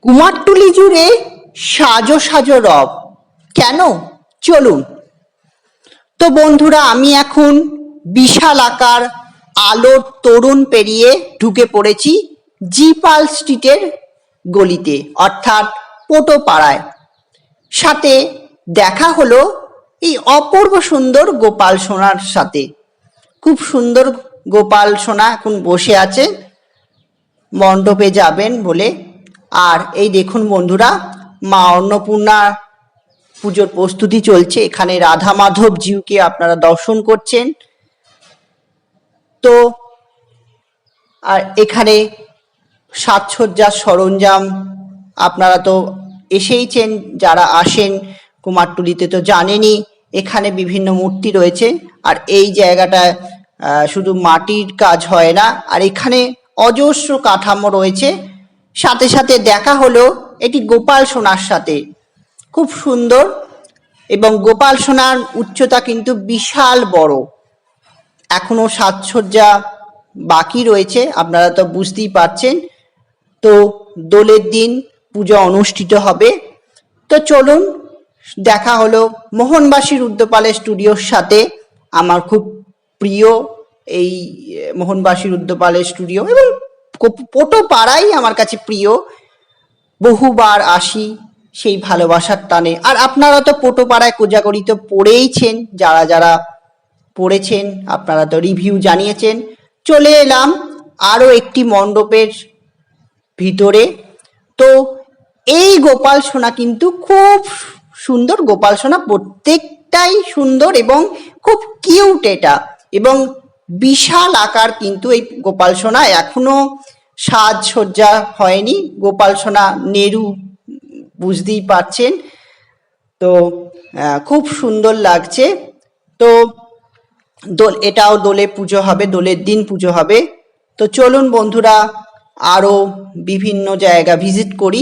কুমারটুলি জুড়ে সাজো সাজো রব কেন? চলুন। তো বন্ধুরা, আমি এখন বিশাল আকার আলোর তরুণ পেরিয়ে ঢুকে পড়েছি জিপাল স্ট্রিটের গলিতে, অর্থাৎ পোটোপাড়ায়। সাথে দেখা হলো এই অপূর্ব সুন্দর গোপাল সোনার সাথে। খুব সুন্দর গোপাল সোনা এখন বসে আছে মণ্ডপে যাবেন বলে। আর এই দেখুন বন্ধুরা, মা অন্নপূর্ণা পুজোর প্রস্তুতি চলছে। এখানে রাধা মাধব জিউকে আপনারা দর্শন করছেন। তো আর এখানে সাজসজ্জার সরঞ্জাম আপনারা তো এসেইছেন, যারা আসেন কুমারটুলিতে তো জানেনই, এখানে বিভিন্ন মূর্তি রয়েছে। আর এই জায়গাটায় শুধু মাটির কাজ হয় না, আর এখানে অজস্র কাঠামো রয়েছে। সাথে সাথে দেখা হলো এটি গোপাল সোনার সাথে, খুব সুন্দর। এবং গোপাল সোনার উচ্চতা কিন্তু বিশাল বড়। এখনো সাজসজ্জা বাকি রয়েছে, আপনারা তো বুঝতেই পারছেন। তো দোলের দিন পূজা অনুষ্ঠিত হবে। তো চলুন, দেখা হলো মোহনবাসী রুদ্রপালের স্টুডিওর সাথে। আমার খুব প্রিয় এই মোহনবাসী রুদ্রপালের স্টুডিও, এবং পোটোপাড়াই আমার কাছে প্রিয়। বহুবার আসি সেই ভালোবাসার টানে। আর আপনারা তো পোটোপাড়ায় কোজাগরি তো পড়েইছেন, যারা যারা পড়েছেন আপনারা তো রিভিউ জানিয়েছেন। চলে এলাম আরও একটি মণ্ডপের ভিতরে। তো এই গোপাল সোনা কিন্তু খুব সুন্দর গোপাল সোনা, প্রত্যেকটাই সুন্দর এবং খুব কিউট এটা, এবং বিশাল আকার কিন্তু এই গোপাল সোনা। এখনো সাজসজ্জা হয়নি, গোপাল সোনা নেরু, বুঝতেই পারছেন। তো খুব সুন্দর লাগছে। তো এটাও দোলে পুজো হবে, দোলের দিন পুজো হবে। তো চলুন বন্ধুরা, আরও বিভিন্ন জায়গা ভিজিট করি।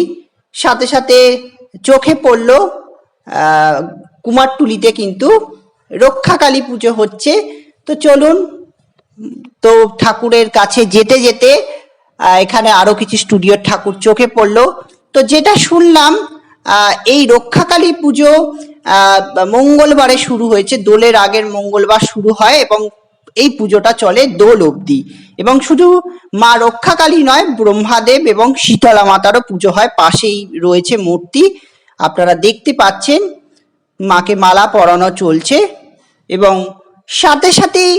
সাথে সাথে চোখে পড়লো কুমারটুলিতে কিন্তু রক্ষাকালী পুজো হচ্ছে। তো চলুন, তো ঠাকুরের কাছে যেতে যেতে এখানে আরো কিছু স্টুডিওর ঠাকুর চোখে পড়লো। তো যেটা শুনলাম, এই রক্ষাকালী পুজো মঙ্গলবারে শুরু হয়েছে, দোলের আগের মঙ্গলবার শুরু হয়, এবং এই পুজোটা চলে দোল অবধি। এবং শুধু মা রক্ষাকালী নয়, ব্রহ্মাদেব এবং শীতলা মাতারও পুজো হয়। পাশেই রয়েছে মূর্তি, আপনারা দেখতে পাচ্ছেন। মাকে মালা পরানো চলছে, এবং সাথে সাথেই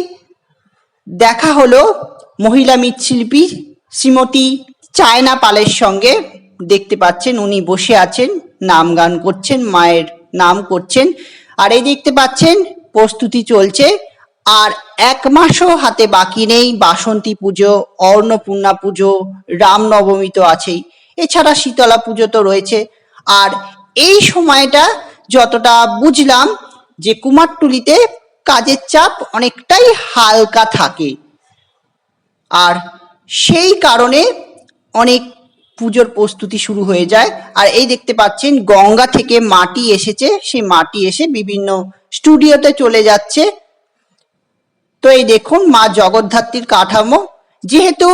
দেখা হলো মহিলা মৃৎশিল্পী শ্রীমতী চায়না পালের সঙ্গে। দেখতে পাচ্ছেন উনি বসে আছেন, নাম গান করছেন, মায়ের নাম করছেন। আর এই দেখতে পাচ্ছেন প্রস্তুতি চলছে। আর এক মাসও হাতে বাকি নেই। বাসন্তী পুজো, অন্নপূর্ণা পুজো, রামনবমী তো আছেই, এছাড়া শীতলা পুজো তো রয়েছে। আর এই সময়টা যতটা বুঝলাম যে কুমারটুলিতে কাজের চাপ অনেকটাই হালকা থাকে, আর সেই কারণে অনেক পুজোর প্রস্তুতি শুরু হয়ে যায়। আর এই দেখতে পাচ্ছেন গঙ্গা থেকে মাটি এসেছে, সেই মাটি এসে বিভিন্ন স্টুডিওতে চলে যাচ্ছে। তো এই দেখুন মা জগদ্ধাত্রীর কাঠামো, যেহেতু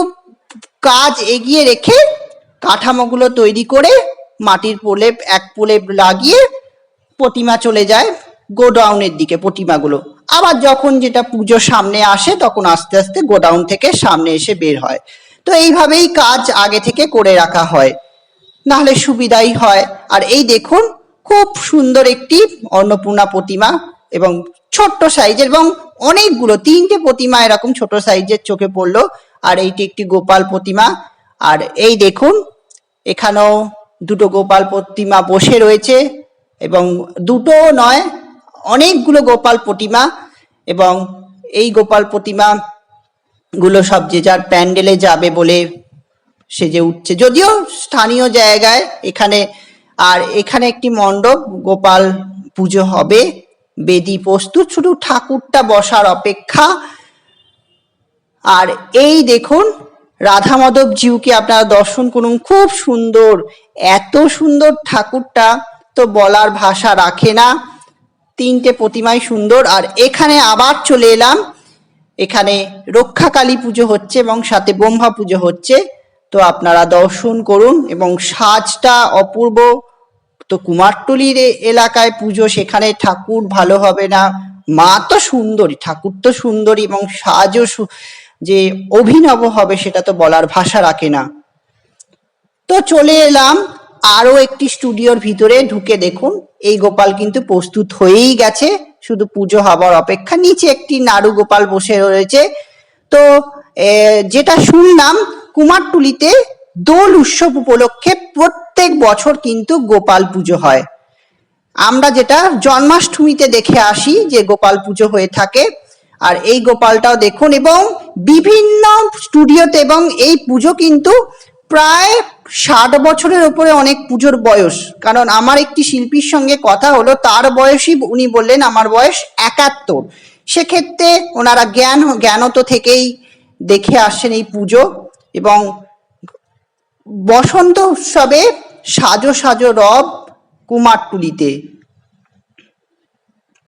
কাজ এগিয়ে রেখে কাঠামোগুলো তৈরি করে মাটির প্রলেপ, এক প্রলেপ লাগিয়ে প্রতিমা চলে যায় গোডাউনের দিকে। প্রতিমাগুলো আবার যখন যেটা পুজো সামনে আসে, তখন আস্তে আস্তে গোডাউন থেকে সামনে এসে বের হয়। তো এইভাবেই কাজ আগে থেকে করে রাখা হয়, নাহলে সুবিধাই হয়। আর এই দেখুন খুব সুন্দর একটি অন্নপূর্ণা প্রতিমা, এবং ছোট্ট সাইজের, এবং অনেকগুলো, 3টে প্রতিমা এরকম ছোট সাইজের চোখে পড়লো। আর এইটি একটি গোপাল প্রতিমা। আর এই দেখুন এখানেও দুটো গোপাল প্রতিমা বসে রয়েছে, এবং দুটো নয়, অনেকগুলো গোপাল প্রতিমা। এবং এই গোপাল প্রতিমা গুলো সব যে যার প্যান্ডেলে যাবে বলে সেজে উঠছে, যদিও স্থানীয় জায়গায় এখানে। আর এখানে একটি মণ্ডপ, গোপাল পুজো হবে, বেদি প্রস্তুত, শুধু ঠাকুরটা বসার অপেক্ষা। আর এই দেখুন রাধা মাধব জিউকে আপনারা দর্শন করুন, খুব সুন্দর, এত সুন্দর ঠাকুরটা তো বলার ভাষা রাখে না। 3টে প্রতিমাই সুন্দর। আর এখানে আবার চলে এলাম, এখানে রক্ষাকালী পুজো হচ্ছে এবং সাথে ব্রহ্মা পুজো হচ্ছে। তো আপনারা দর্শন করুন এবং সাজটা অপূর্ব। তো কুমারটুলির এলাকায় পুজো, সেখানে ঠাকুর ভালো হবে না? মা তো সুন্দরী, ঠাকুর তো সুন্দরী, এবং সাজও যে অভিনব হবে সেটা তো বলার ভাষা রাখে না। তো চলে এলাম আরো একটি স্টুডিওর ভিতরে, ঢুকে দেখুন এই গোপাল কিন্তু প্রস্তুত হয়েই গেছে, শুধু পুজো হবার অপেক্ষা। নিচে একটি নাড়ু গোপাল বসে রয়েছে। তো যেটা শুনলাম, কুমারটুলিতে দোল উৎসব উপলক্ষে প্রত্যেক বছর কিন্তু গোপাল পুজো হয়। আমরা যেটা জন্মাষ্টমীতে দেখে আসি যে গোপাল পুজো হয়ে থাকে, আর এই গোপালটাও দেখুন। এবং বিভিন্ন স্টুডিওতে, এবং এই পুজো কিন্তু প্রায় 60 বছরের উপরে অনেক পুজোর বয়স। কারণ আমার একটি শিল্পীর সঙ্গে কথা হলো, তার বয়সই উনি বললেন আমার বয়স 71। সেক্ষেত্রে ওনারা জ্ঞানত থেকেই দেখে আসছেন এই পুজো। এবং বসন্ত উৎসবে সাজো সাজো রব কুমারটুলিতে।